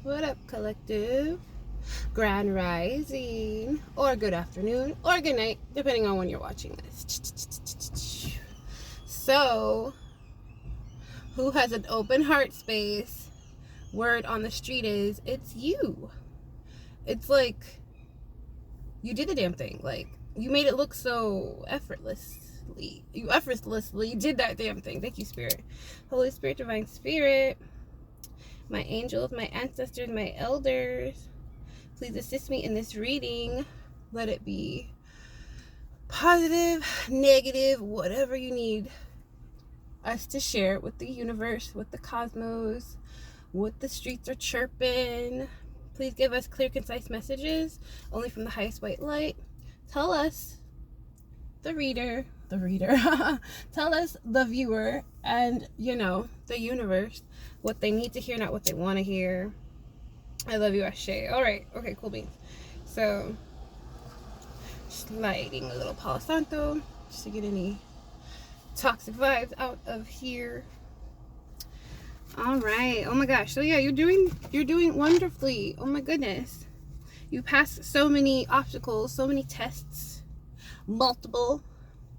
What up, collective? Grand rising, or good afternoon, or good night, depending on when you're watching this. So, who has an open heart space? Word on the street is, it's you. It's like, you did the damn thing. Like, you made it look so effortlessly. You effortlessly did that damn thing. Thank you, Spirit. Holy Spirit, Divine Spirit, my angels, my ancestors, my elders, please assist me in this reading. Let it be positive, negative, whatever you need us to share with the universe, with the cosmos, what the streets are chirping. Please give us clear, concise messages, only from the highest white light. Tell us, the reader, tell us, the viewer, and, the universe, what they need to hear, not what they want to hear. I love you, Ashe. All right. Okay, cool beans. So, sliding a little Palo Santo just to get any toxic vibes out of here. All right. Oh my gosh. So yeah, you're doing wonderfully. Oh my goodness. You passed so many obstacles, so many tests, multiple.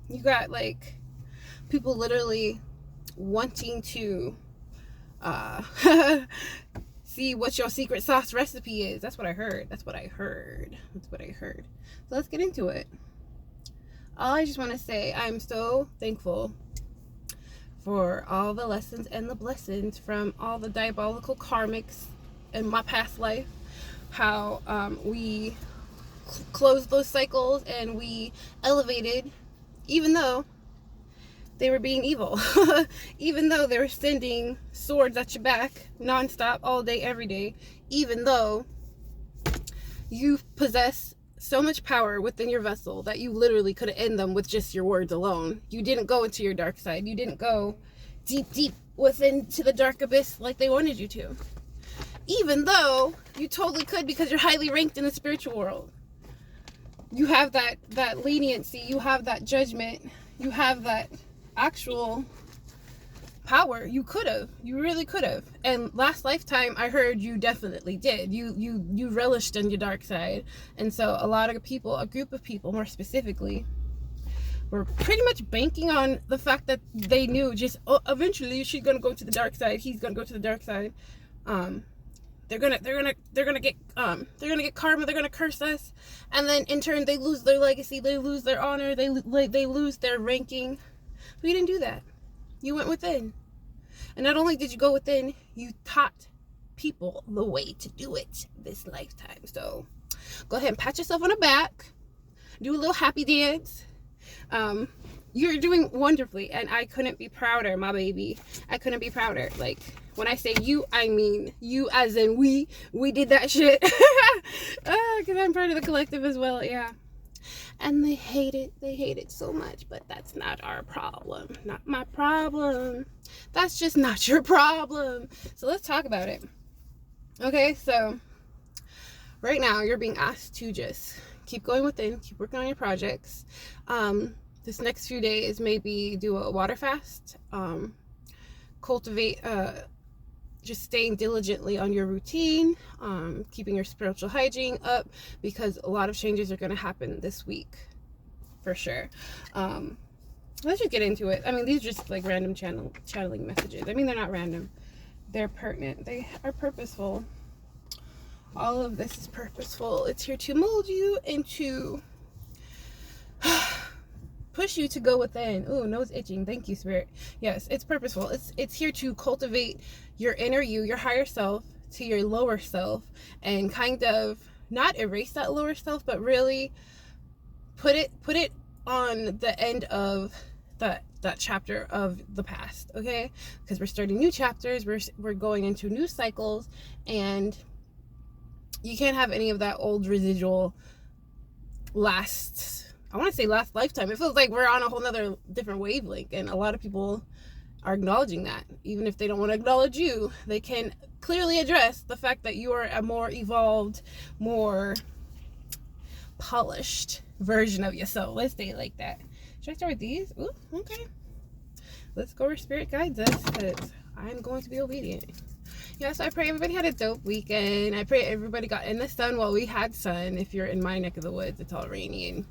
You got like people literally wanting to see what your secret sauce recipe is. That's what I heard. So let's get into it. All I just want to say, I'm so thankful for all the lessons and the blessings from all the diabolical karmics in my past life. How we closed those cycles and we elevated, even though they were being evil. Even though they were sending swords at your back nonstop, all day, every day. Even though you possess so much power within your vessel that you literally could end them with just your words alone. You didn't go into your dark side. You didn't go deep within to the dark abyss like they wanted you to. Even though you totally could, because you're highly ranked in the spiritual world. You have that leniency. You have that judgment. You have that actual power. You really could have. And last lifetime, I heard you definitely did. You relished in your dark side. And so a group of people more specifically, were pretty much banking on the fact that they knew just, eventually she's gonna go to the dark side, he's gonna go to the dark side. They're gonna get karma. They're gonna curse us, and then in turn they lose their legacy, they lose their honor, they lose their ranking. But you didn't do that. You went within, and not only did you go within, you taught people the way to do it this lifetime. So go ahead and pat yourself on the back, do a little happy dance. You're doing wonderfully, and I couldn't be prouder, my baby. I couldn't be prouder. Like, when I say you, I mean you, as in we did that shit. Because I'm part of the collective as well, yeah. And they hate it so much, but that's not our problem. Not my problem. That's just not your problem. So let's talk about it. Okay, so right now you're being asked to just keep going within, keep working on your projects. This next few days, maybe do a water fast, cultivate, just staying diligently on your routine, keeping your spiritual hygiene up, because a lot of changes are going to happen this week, for sure. Let's just get into it. I mean, these are just like random channeling messages. I mean, they're not random. They're pertinent. They are purposeful. All of this is purposeful. It's here to mold you and to push you to go within. Ooh, nose itching. Thank you, Spirit. Yes, it's purposeful. It's here to cultivate your inner you, your higher self, to your lower self, and kind of not erase that lower self, but really put it on the end of that chapter of the past. Okay, because we're starting new chapters. We're going into new cycles, and you can't have any of that old residual I want to say last lifetime. It feels like we're on a whole nother different wavelength, and a lot of people are acknowledging that. Even if they don't want to acknowledge you, they can clearly address the fact that you are a more evolved, more polished version of yourself. Let's say it like that. Should I start with these? Ooh, okay. Let's go where Spirit guides us, because I'm going to be obedient. Yeah, so I pray everybody had a dope weekend. I pray everybody got in the sun while we had sun. If you're in my neck of the woods, it's all rainy and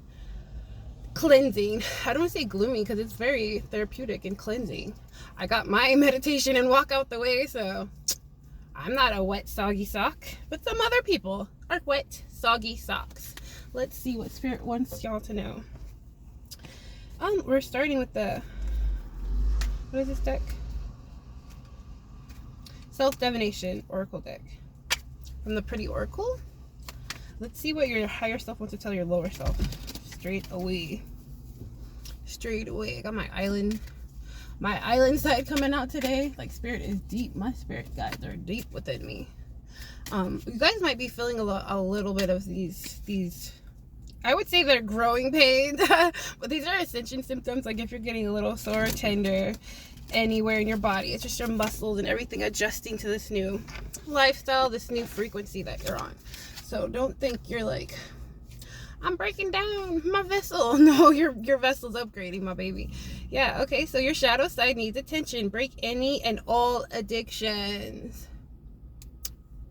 cleansing. I don't want to say gloomy because it's very therapeutic and cleansing. I got my meditation and walk out the way, so I'm not a wet, soggy sock, but some other people are wet, soggy socks. Let's see what Spirit wants y'all to know. We're starting with the, what is this deck? Self-Divination Oracle deck. From the Pretty Oracle. Let's see what your higher self wants to tell your lower self. Straight away. Straight away. I got my island side coming out today. Like, Spirit is deep. My spirit guides are deep within me. You guys might be feeling a little bit of these I would say they're growing pains, but these are ascension symptoms. Like if you're getting a little sore or tender anywhere in your body, it's just your muscles and everything adjusting to this new lifestyle, this new frequency that you're on. So don't think you're like, I'm breaking down my vessel. No, your vessel's upgrading, my baby. Yeah, okay, so your shadow side needs attention. Break any and all addictions.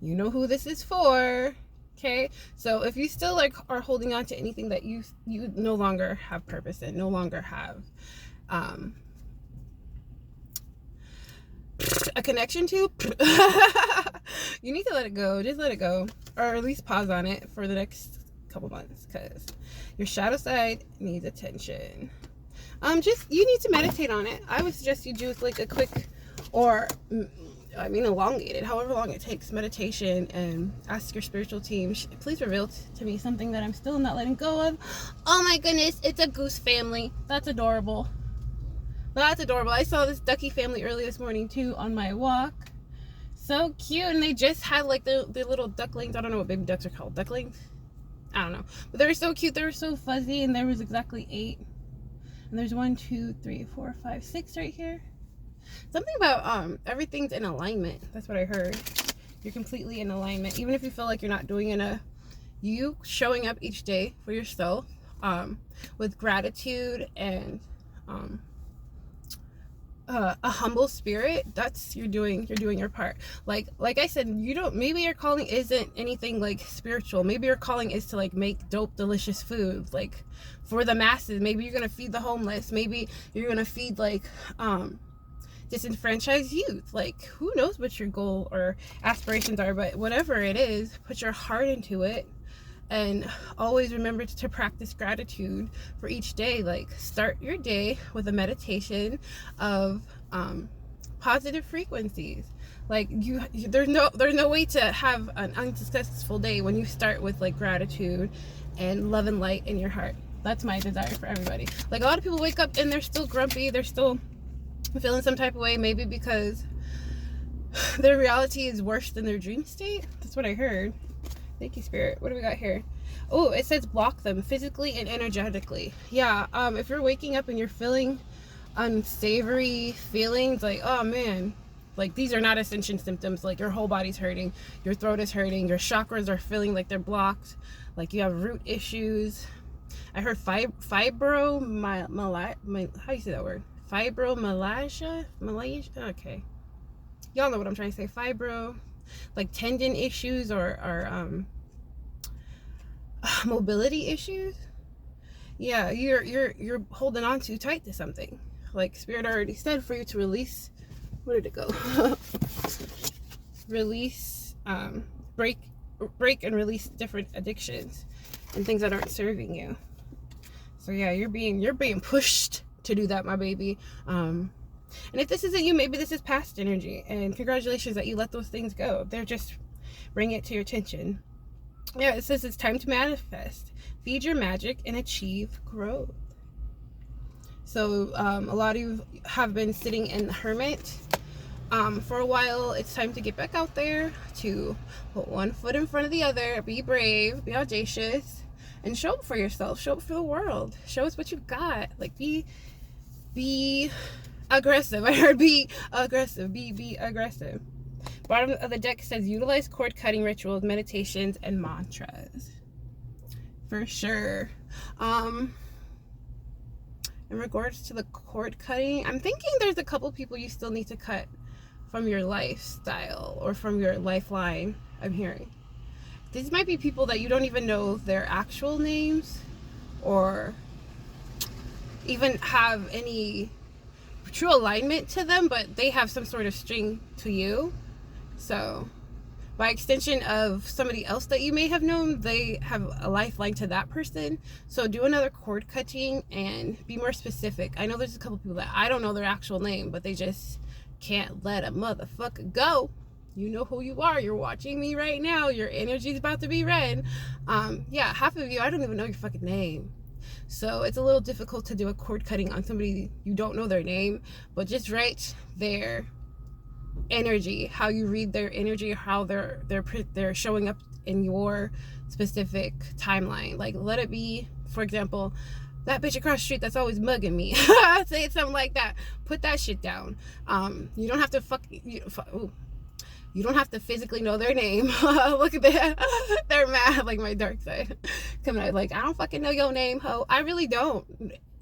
You know who this is for. Okay, so if you still like are holding on to anything that you no longer have purpose in, no longer have a connection to, you need to let it go. Just let it go, or at least pause on it for the next couple months, because your shadow side needs attention. Just you need to meditate on it. I would suggest you do like a quick, or elongated, however long it takes, meditation, and ask your spiritual team, please reveal to me something that I'm still not letting go of. Oh my goodness, it's a goose family. That's adorable. That's adorable. I saw this ducky family early this morning too on my walk. So cute. And they just had like the little ducklings. I don't know what baby ducks are called. Ducklings? I don't know. But they were so cute. They were so fuzzy, and there was exactly 8. And there's 1, 2, 3, 4, 5, 6 right here. Something about everything's in alignment. That's what I heard. You're completely in alignment. Even if you feel like you're not doing enough, you showing up each day for yourself with gratitude and a humble spirit, that's you're doing your part. Like I said, maybe your calling isn't anything like spiritual. Maybe your calling is to like make dope, delicious food like for the masses. Maybe you're gonna feed the homeless. Maybe you're gonna feed like disenfranchised youth. Like, who knows what your goal or aspirations are, but whatever it is, put your heart into it, and always remember to practice gratitude for each day. Like, start your day with a meditation of positive frequencies. Like, there's no way to have an unsuccessful day when you start with like gratitude and love and light in your heart. That's my desire for everybody. Like, a lot of people wake up and they're still grumpy, they're still feeling some type of way, maybe because their reality is worse than their dream state. That's what I heard. Thank you, Spirit. What do we got here? Oh, it says block them physically and energetically. Yeah, if you're waking up and you're feeling unsavory feelings, like, oh man, like these are not ascension symptoms. Like, your whole body's hurting, your throat is hurting, your chakras are feeling like they're blocked, like you have root issues. I heard fibromyalgia. How do you say that word? Fibromyalgia? Okay. Y'all know what I'm trying to say. Fibro, like tendon issues or mobility issues. Yeah, you're holding on too tight to something. Like, Spirit already said for you to release. Where did it go? Release, break and release different addictions and things that aren't serving you. So yeah, you're being pushed to do that, my baby. And if this isn't you, maybe this is past energy, and congratulations that you let those things go. They're just bring it to your attention. Yeah, it says it's time to manifest, feed your magic, and achieve growth. So a lot of you have been sitting in the hermit for a while. It's time to get back out there, to put one foot in front of the other, be brave, be audacious, and show up for yourself, show up for the world, show us what you got. Like, be aggressive. I heard be aggressive. Be aggressive. Bottom of the deck says utilize cord cutting rituals, meditations, and mantras. For sure. In regards to the cord cutting, I'm thinking there's a couple people you still need to cut from your lifestyle or from your lifeline. I'm hearing these might be people that you don't even know their actual names or even have any true alignment to them, but they have some sort of string to you. So by extension of somebody else that you may have known, they have a lifeline to that person. So do another cord cutting and be more specific. I know there's a couple people that I don't know their actual name, but they just can't let a motherfucker go. You know who you are. You're watching me right now. Your energy's about to be read. Yeah, half of you, I don't even know your fucking name. So it's a little difficult to do a cord cutting on somebody you don't know their name, but just write their energy, how you read their energy, how they're showing up in your specific timeline. Like, let it be, for example, that bitch across the street that's always mugging me. Say it something like that. Put that shit down. You don't have to you don't have to physically know their name. Look at that. They're mad, like my dark side coming out. Like, I don't fucking know your name, ho. I really don't.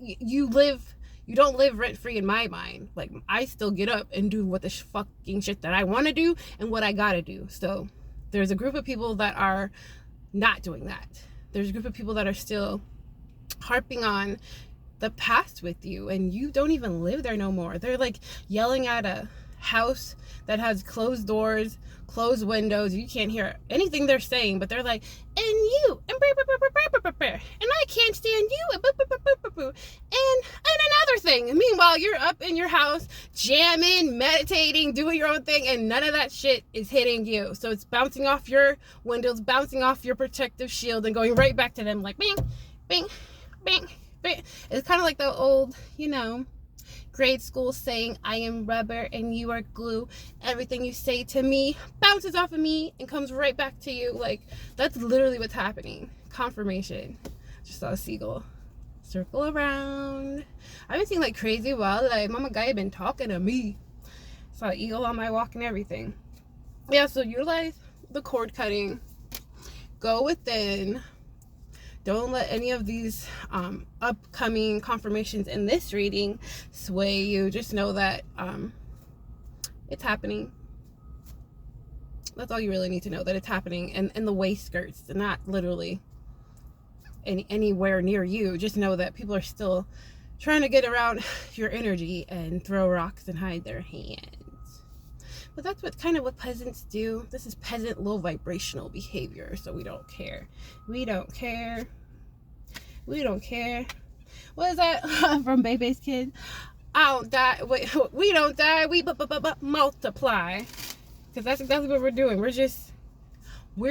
You don't live rent free in my mind. Like, I still get up and do what the fucking shit that I want to do and what I gotta do. So there's a group of people that are not doing that. There's a group of people that are still harping on the past with you, and you don't even live there no more. They're like yelling at a house that has closed doors, closed windows. You can't hear anything they're saying, but they're like, and you, and I can't stand you, and another thing. Meanwhile, you're up in your house, jamming, meditating, doing your own thing, and none of that shit is hitting you. So it's bouncing off your windows, bouncing off your protective shield, and going right back to them like, bing, bing, bing, bing. It's kind of like the old, grade school saying, I am rubber and you are glue. Everything you say to me bounces off of me and comes right back to you. Like, that's literally what's happening. Confirmation. Just saw a seagull circle around. I've been seeing like crazy wildlife. Mama Gaia been talking to me. Saw an eagle on my walk and everything. Yeah, so utilize the cord cutting. Go within. Don't let any of these upcoming confirmations in this reading sway you. Just know that it's happening. That's all you really need to know, that it's happening. And in the waist skirts, not literally anywhere near you. Just know that people are still trying to get around your energy and throw rocks and hide their hands. But that's what peasants do. This is peasant low vibrational behavior, so we don't care. We don't care. We don't care. What is that from Bebe's Kid? I don't die. Wait, we don't die. We multiply. Because that's exactly what we're doing. We're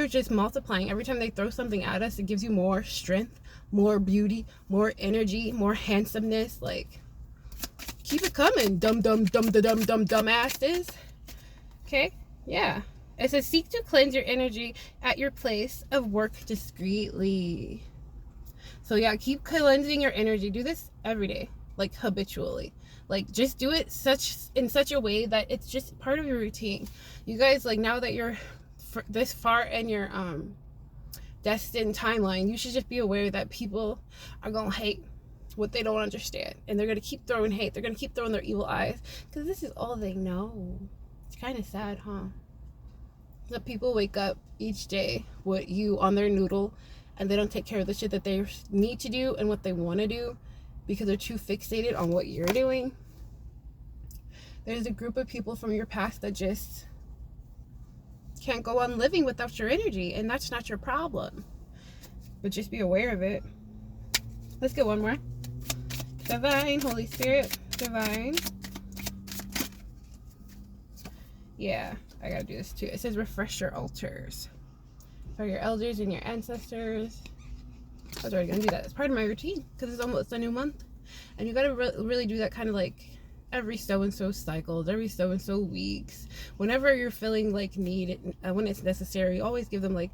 just multiplying. Every time they throw something at us, it gives you more strength, more beauty, more energy, more handsomeness. Like, keep it coming, dumbasses. Okay? Yeah. It says, seek to cleanse your energy at your place of work discreetly. So yeah, keep cleansing your energy. Do this every day, like habitually. Like, just do it in such a way that it's just part of your routine. You guys, like, now that you're this far in your destined timeline, you should just be aware that people are gonna hate what they don't understand, and they're gonna keep throwing hate. They're gonna keep throwing their evil eyes, because this is all they know. It's kind of sad, huh? That people wake up each day with you on their noodle, and they don't take care of the shit that they need to do and what they want to do because they're too fixated on what you're doing. There's a group of people from your past that just can't go on living without your energy, and that's not your problem. But just be aware of it. Let's get one more. Divine, Holy Spirit, divine. Yeah, I gotta do this too. It says refresh your altars for your elders and your ancestors. I was already gonna do that. It's part of my routine because it's almost a new month, and you gotta really do that kind of like every so-and-so cycles, every so-and-so weeks. Whenever you're feeling like need, when it's necessary, always give them like,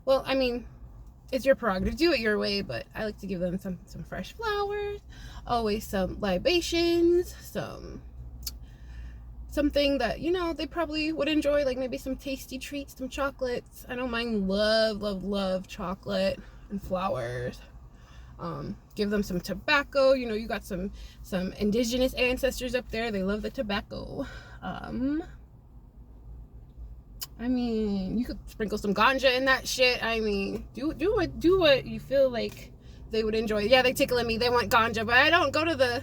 well, I mean, it's your prerogative. Do it your way, but I like to give them some fresh flowers, always some libations, something that, they probably would enjoy, like maybe some tasty treats, some chocolates. I know mine love chocolate and flowers. Give them some tobacco. You got some indigenous ancestors up there. They love the tobacco. I mean, you could sprinkle some ganja in that shit. I mean, do what you feel like they would enjoy. Yeah, they tickling me. They want ganja, but I don't go to the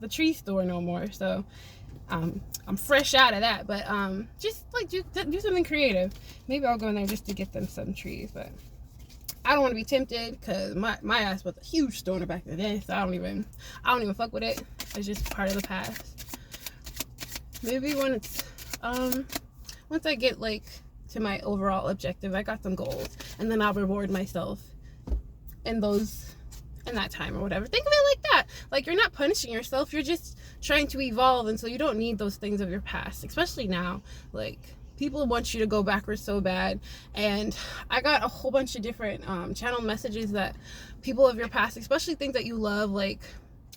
the tree store no more. So I'm fresh out of that. But just like do something creative. Maybe I'll go in there just to get them some trees. But I don't want to be tempted because my ass was a huge stoner back in the day. So I don't even fuck with it. It's just part of the past. Maybe when it's once I get like to my overall objective, I got some goals, and then I'll reward myself in that time or whatever. Think of it like that. Like, you're not punishing yourself, you're just trying to evolve, and so you don't need those things of your past, especially now. Like, people want you to go backwards so bad, and I got a whole bunch of different channel messages that people of your past, especially things that you love, like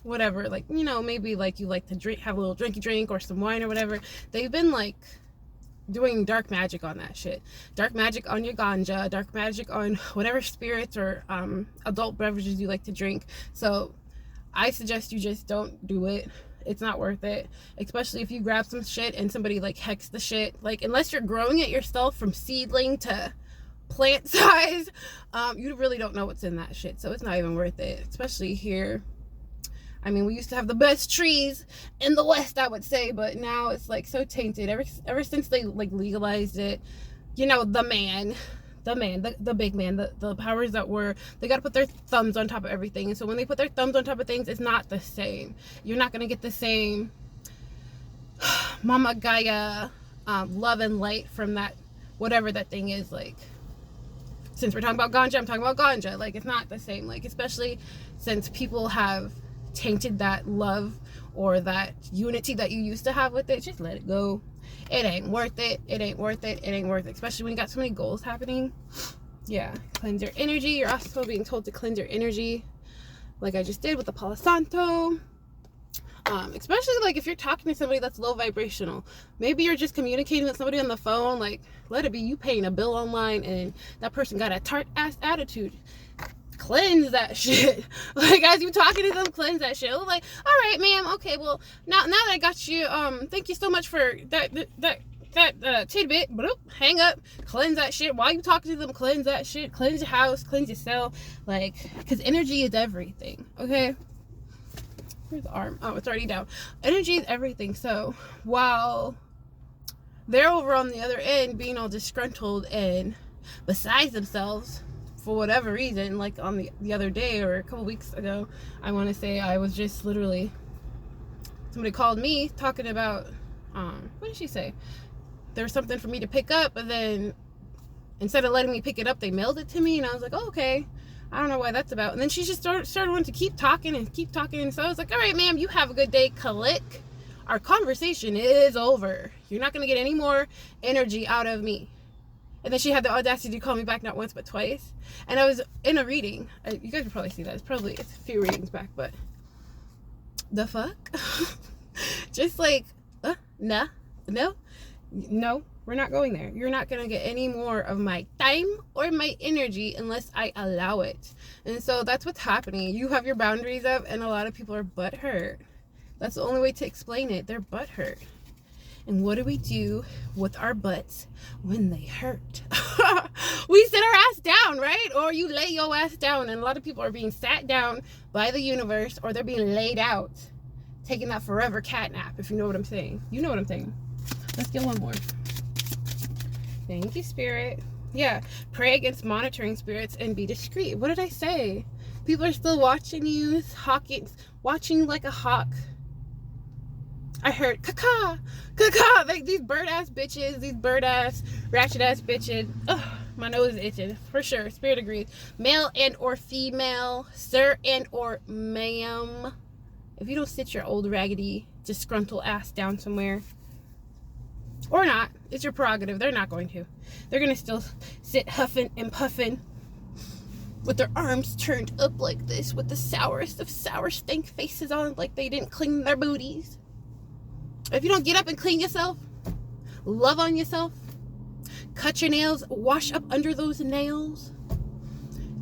whatever, like, you know, maybe like you like to drink, have a little drinky drink or some wine or whatever, they've been like doing dark magic on that shit. Dark magic on your ganja, dark magic on whatever spirits or adult beverages you like to drink. So I suggest you just don't do it. It's not worth it, especially if you grab some shit and somebody like hex the shit. Like, unless you're growing it yourself from seedling to plant size, you really don't know what's in that shit, so it's not even worth it. Especially here, I mean, we used to have the best trees in the West, I would say, but now it's like so tainted. Ever since they like legalized it, you know, the big man, the powers that were, they got to put their thumbs on top of everything. And so when they put their thumbs on top of things, it's not the same. You're not gonna get the same Mama Gaia love and light from that, whatever that thing is. Like, since we're talking about ganja, I'm talking about ganja. Like, it's not the same. Like, especially since people have tainted that love or that unity that you used to have with it. Just let it go. It ain't worth it. It ain't worth it. It ain't worth it. Especially when you got so many goals happening. Yeah, cleanse your energy. You're also being told to cleanse your energy, like I just did with the Palo Santo. Especially like if you're talking to somebody that's low vibrational. Maybe you're just communicating with somebody on the phone. Like, let it be you paying a bill online and that person got a tart ass attitude. Cleanse that shit. Like, as you talking to them, cleanse that shit. Like, all right, ma'am, okay, well, now that I got you, thank you so much for that tidbit. Hang up, cleanse that shit. While you talking to them, cleanse that shit. Cleanse your house, cleanse yourself. Like, because energy is everything, okay? Where's the arm? Oh, it's already down. Energy is everything. So while they're over on the other end being all disgruntled and besides themselves for whatever reason, like on the other day or a couple weeks ago, I want to say, I was just literally, somebody called me talking about what did she say? There was something for me to pick up, but then instead of letting me pick it up, they mailed it to me, and I was like, oh, okay, I don't know why that's about. And then she just started wanting to keep talking, and so I was like, all right, ma'am, you have a good day, click. Our conversation is over. You're not gonna get any more energy out of me. And then she had the audacity to call me back not once but twice. And I was in a reading. You guys will probably see that. It's a few readings back, but the fuck? Just like, no, we're not going there. You're not going to get any more of my time or my energy unless I allow it. And so that's what's happening. You have your boundaries up, and a lot of people are butthurt. That's the only way to explain it. They're butthurt. And what do we do with our butts when they hurt? We sit our ass down, right? Or you lay your ass down. And a lot of people are being sat down by the universe, or they're being laid out, taking that forever cat nap, if you know what I'm saying. You know what I'm saying. Let's get one more. Thank you, Spirit. Yeah, pray against monitoring spirits and be discreet. What did I say? People are still watching you, watching like a hawk. I heard caca, like these bird ass bitches, these bird ass, ratchet ass bitches. Ugh, my nose is itching for sure. Spirit agrees. Male and or female, sir and or ma'am. If you don't sit your old raggedy, disgruntled ass down somewhere, or not, it's your prerogative. They're not going to. They're gonna still sit huffing and puffing with their arms turned up like this, with the sourest of sour stank faces on, like they didn't clean their booties. If you don't get up and clean yourself, love on yourself, cut your nails, wash up under those nails,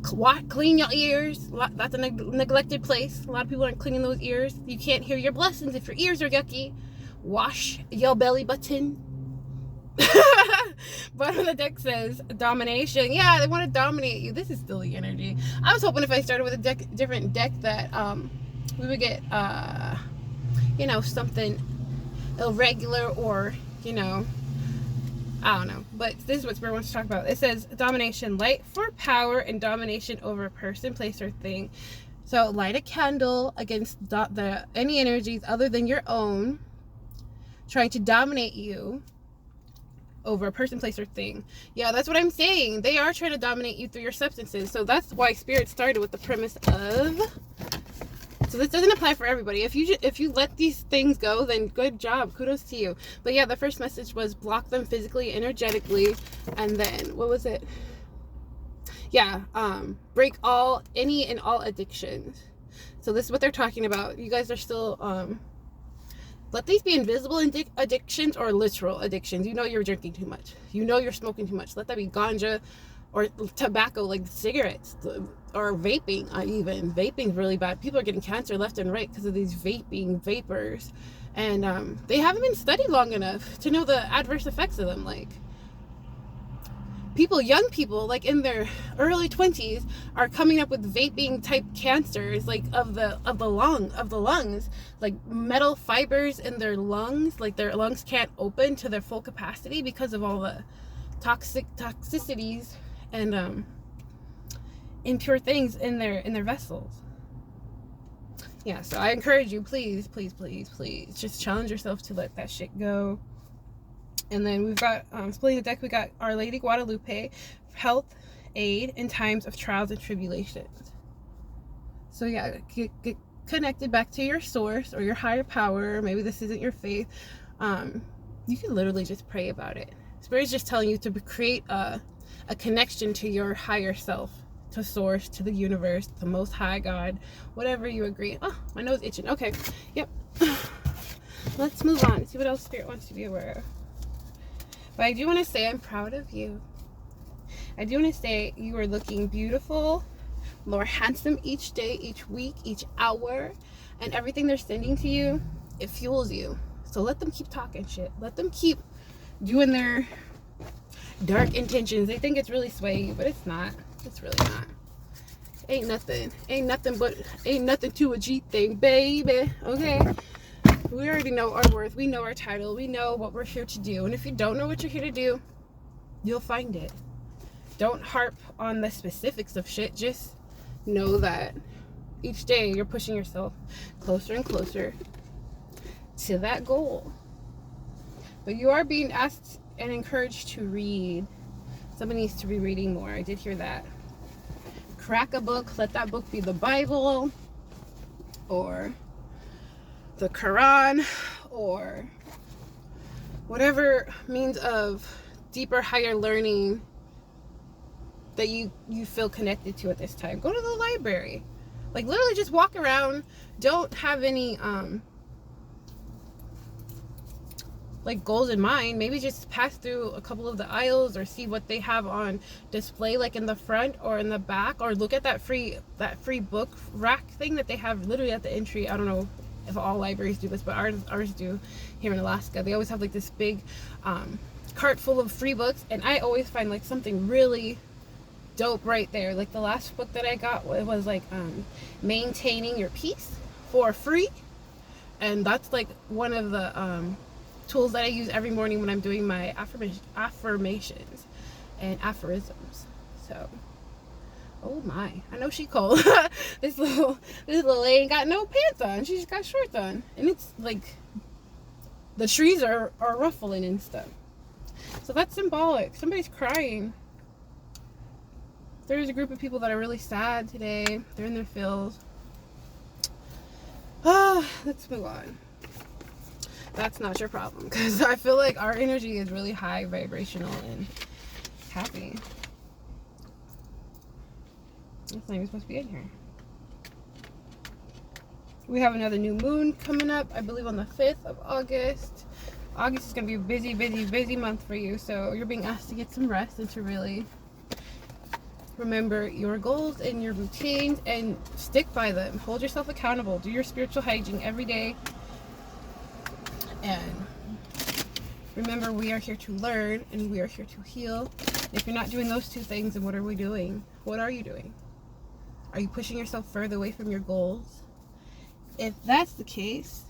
clean your ears. That's a neglected place. A lot of people aren't cleaning those ears. You can't hear your blessings if your ears are yucky. Wash your belly button. Bottom of the deck says domination. Yeah, they want to dominate you. This is still the energy. I was hoping if I started with a different deck that we would get you know, something irregular, or, you know, I don't know. But this is what Spirit wants to talk about. It says domination, light for power and domination over a person, place, or thing. So light a candle against any energies other than your own trying to dominate you over a person, place, or thing. Yeah, that's what I'm saying. They are trying to dominate you through your substances. So that's why Spirit started with the premise of... So this doesn't apply for everybody. If you let these things go, then good job. Kudos to you. But yeah, the first message was block them physically, energetically, and then what was it? Yeah, break any and all addictions. So this is what they're talking about. You guys are still let these be invisible addictions or literal addictions. You know you're drinking too much. You know you're smoking too much. Let that be ganja or tobacco, like cigarettes, or vaping. Even vaping's really bad. People are getting cancer left and right because of these vapors, and they haven't been studied long enough to know the adverse effects of them. Like young people, like in their early 20s, are coming up with vaping type cancers, like of the lungs, like metal fibers in their lungs, like their lungs can't open to their full capacity because of all the toxicities and impure things in their vessels. Yeah, so I encourage you, please just challenge yourself to let that shit go. And then we've got splitting the deck, we got Our Lady Guadalupe, health aid in times of trials and tribulations. So yeah, get connected back to your source or your higher power. Maybe this isn't your faith. You can literally just pray about it. Spirit's just telling you to create a connection to your higher self, to source, to the universe, the most high God, whatever you agree. Oh, my nose itching. Okay, yep. Let's move on, see what else Spirit wants to be aware of. But I do want to say I'm proud of you. I do want to say you are looking beautiful, more handsome each day, each week, each hour, and everything they're sending to you, it fuels you. So let them keep talking shit. Let them keep doing their dark intentions. They think it's really swaying you, but it's not. It's really not. Ain't nothing to a G thing, baby. Okay? We already know our worth. We know our title. We know what we're here to do. And if you don't know what you're here to do, you'll find it. Don't harp on the specifics of shit. Just know that each day you're pushing yourself closer and closer to that goal. But you are being asked and encouraged to read. Somebody needs to be reading more. I did hear that. Crack a book. Let that book be the Bible or the Quran or whatever means of deeper, higher learning that you feel connected to at this time. Go to the library. Like literally just walk around. Don't have any like goals in mind. Maybe just pass through a couple of the aisles or see what they have on display, like in the front or in the back, or look at that free book rack thing that they have literally at the entry. I don't know if all libraries do this, but ours do here in Alaska. They always have like this big cart full of free books, and I always find like something really dope right there. Like the last book that I got, it was like Maintaining Your Peace for free, and that's like one of the tools that I use every morning when I'm doing my affirmations and aphorisms. So, oh my, I know she cold. this little lady ain't got no pants on. She just got shorts on, and it's like the trees are ruffling and stuff. So that's symbolic. Somebody's crying. There's a group of people that are really sad today. They're in their feels. Let's move on. That's not your problem, because I feel like our energy is really high vibrational and happy. It's not even supposed to be in here. We have another new moon coming up, I believe on the 5th of August. August is going to be a busy month for you, so you're being asked to get some rest and to really remember your goals and your routines and stick by them. Hold yourself accountable. Do your spiritual hygiene every day. And Remember, we are here to learn and we are here to heal. If you're not doing those two things, then what are we doing? What are you doing? Are you pushing yourself further away from your goals? If that's the case,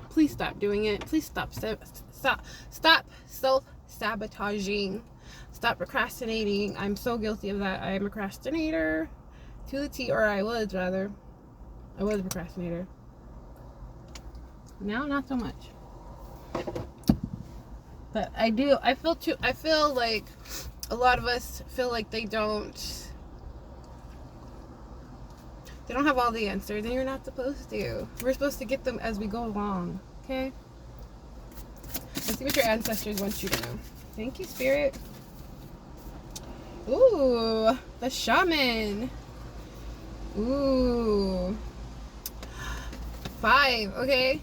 please stop doing it. Please stop self-sabotaging. Stop procrastinating. I'm so guilty of that. I am a procrastinator to the T, or I was rather. I was a procrastinator. Now, not so much. But I feel like a lot of us feel like they don't have all the answers, and you're not supposed to. We're supposed to get them as we go along, okay? Let's see what your ancestors want you to know. Thank you, Spirit. Ooh, the shaman. Ooh. 5, okay?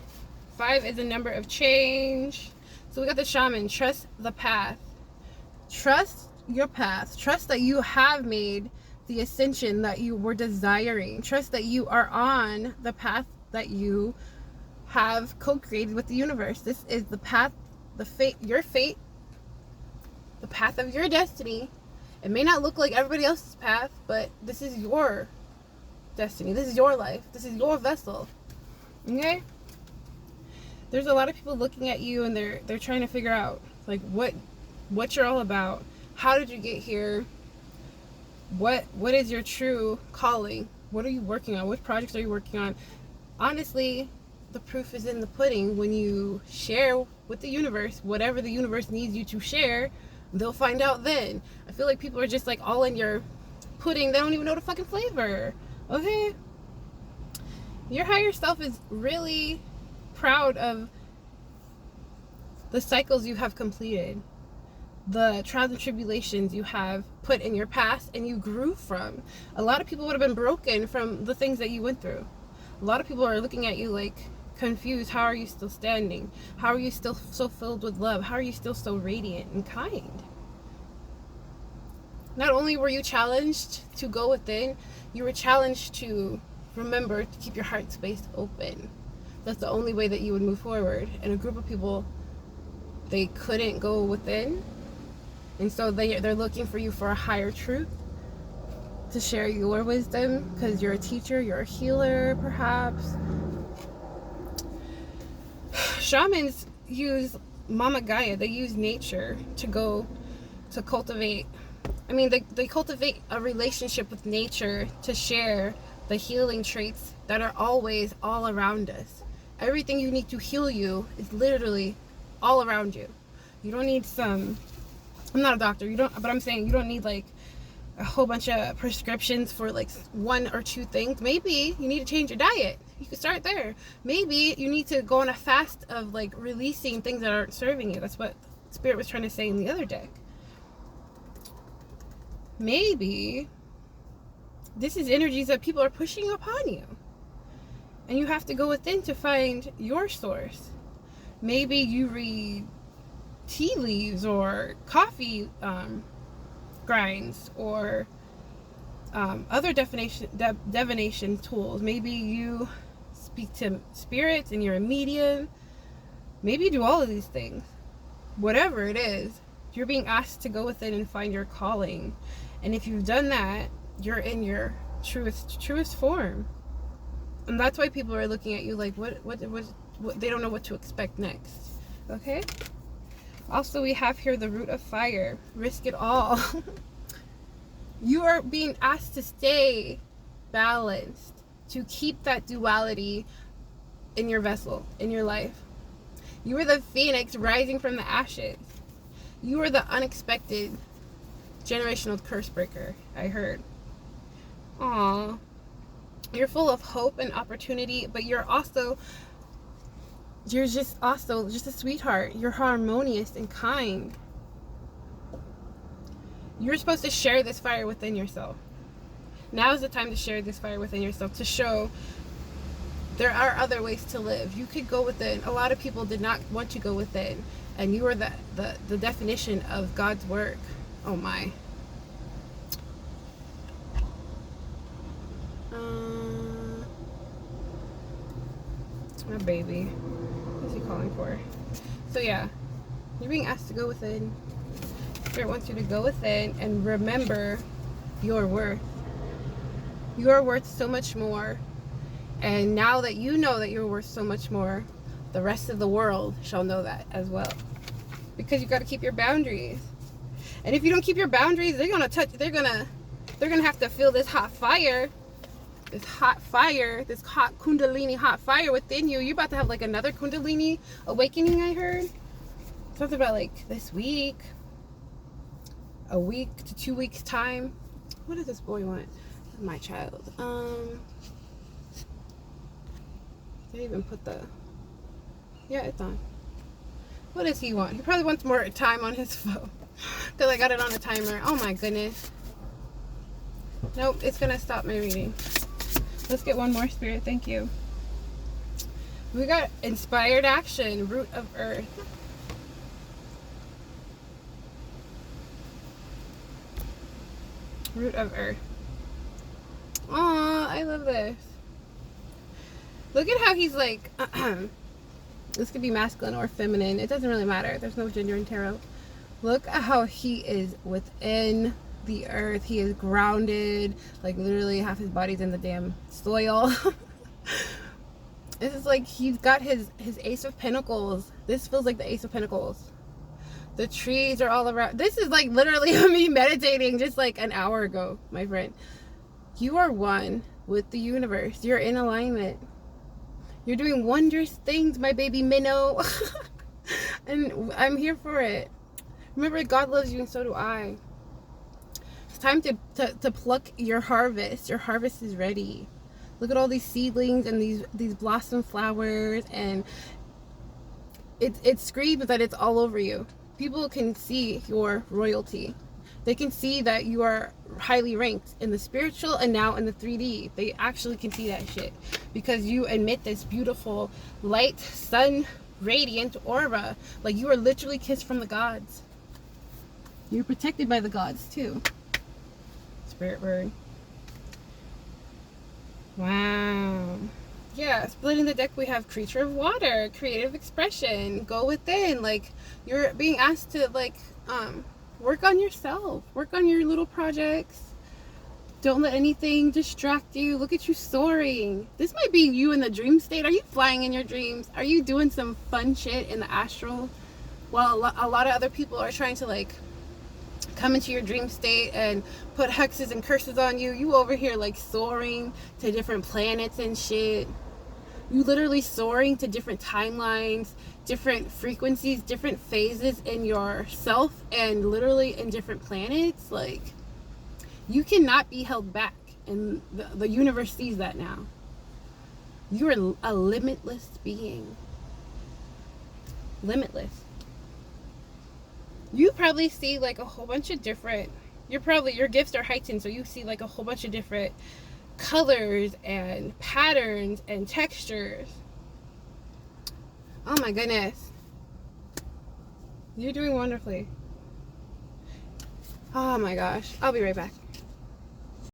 5 is a number of change. So we got the shaman. Trust the path. Trust your path. Trust that you have made the ascension that you were desiring. Trust that you are on the path that you have co-created with the universe. This is the path, your fate, the path of your destiny. It may not look like everybody else's path, but this is your destiny. This is your life. This is your vessel. Okay? There's a lot of people looking at you, and they're trying to figure out like what you're all about. How did you get here? What is your true calling? What are you working on? What projects are you working on? Honestly, the proof is in the pudding. When you share with the universe whatever the universe needs you to share, they'll find out then. I feel like people are just like all in your pudding. They don't even know the fucking flavor. Okay? Your higher self is really proud of the cycles you have completed, the trials and tribulations you have put in your past and you grew from. A lot of people would have been broken from the things that you went through. A lot of people are looking at you like confused. How are you still standing? How are you still so filled with love? How are you still so radiant and kind? Not only were you challenged to go within, you were challenged to remember to keep your heart space open. That's the only way that you would move forward. And a group of people, they couldn't go within, and so they're looking for you for a higher truth to share your wisdom, because you're a teacher, you're a healer, perhaps. Shamans use Mama Gaia. They use nature to cultivate. I mean, they cultivate a relationship with nature to share the healing traits that are always all around us. Everything you need to heal you is literally all around you. You don't need I'm not a doctor, but I'm saying you don't need like a whole bunch of prescriptions for like 1 or 2 things. Maybe you need to change your diet. You can start there. Maybe you need to go on a fast of like releasing things that aren't serving you. That's what Spirit was trying to say in the other deck. Maybe this is energies that people are pushing upon you, and you have to go within to find your source. Maybe you read tea leaves or coffee grinds or other divination tools. Maybe you speak to spirits and you're a medium. Maybe you do all of these things. Whatever it is, you're being asked to go within and find your calling. And if you've done that, you're in your truest form. And that's why people are looking at you like, what they don't know what to expect next. Okay? Also, we have here the root of fire. Risk it all. You are being asked to stay balanced, to keep that duality in your vessel, in your life. You are the phoenix rising from the ashes. You are the unexpected generational curse breaker, I heard. Aww. You're full of hope and opportunity, but you're just a sweetheart. You're harmonious and kind. You're supposed to share this fire within yourself. Now is the time to share this fire within yourself, to show there are other ways to live. You could go within. A lot of people did not want to go within, and you are the definition of God's work. Oh my. My baby. What's he calling for? So yeah, You're being asked to go within. Spirit wants you to go within and remember your worth. You are worth so much more. And now that you know that you're worth so much more, the rest of the world shall know that as well. Because you got to keep your boundaries. And if you don't keep your boundaries, they're gonna have to feel this hot fire. This hot kundalini hot fire within you. You're about to have like another kundalini awakening, I heard. Something about like this week. A week to 2 weeks time. What does this boy want? My child. Did I even put the... Yeah, it's on. What does he want? He probably wants more time on his phone. Because I got it on a timer. Oh my goodness. Nope, it's going to stop my reading. Let's get one more, Spirit. Thank you. We got inspired action. Root of earth. Root of earth. Aw, I love this. Look at how he's like, this could be masculine or feminine. It doesn't really matter. There's no gender in tarot. Look at how he is within the earth. He is grounded. Like literally half his body's in the damn soil. This is like he's got his Ace of Pentacles. This feels like the Ace of Pentacles. The trees are all around. This is like literally me meditating just like an hour ago, my friend. You are one with the universe. You're in alignment. You're doing wondrous things, my baby minnow. And I'm here for it. Remember, God loves you and so do I. It's time to pluck your harvest. Your harvest is ready. Look at all these seedlings and these blossom flowers, and it screams that it's all over you. People can see your royalty. They can see that you are highly ranked in the spiritual and now in the 3D. They actually can see that shit because you emit this beautiful light, sun, radiant aura. Like you are literally kissed from the gods. You're protected by the gods too. Spirit bird. Wow. Yeah, splitting the deck, we have creature of water, creative expression, go within. Like you're being asked to like work on yourself, work on your little projects. Don't let anything distract you. Look at you soaring. This might be you in the dream state. Are you flying in your dreams? Are you doing some fun shit in the astral? While a lot of other people are trying to like come into your dream state and put hexes and curses on you. You over here like soaring to different planets and shit. You literally soaring to different timelines, different frequencies, different phases in yourself, and literally in different planets. Like you cannot be held back, and the universe sees that now. You are a limitless being. Limitless. You probably see like a whole bunch of different, your gifts are heightened, so you see like a whole bunch of different colors and patterns and textures. Oh my goodness. You're doing wonderfully. Oh my gosh. I'll be right back.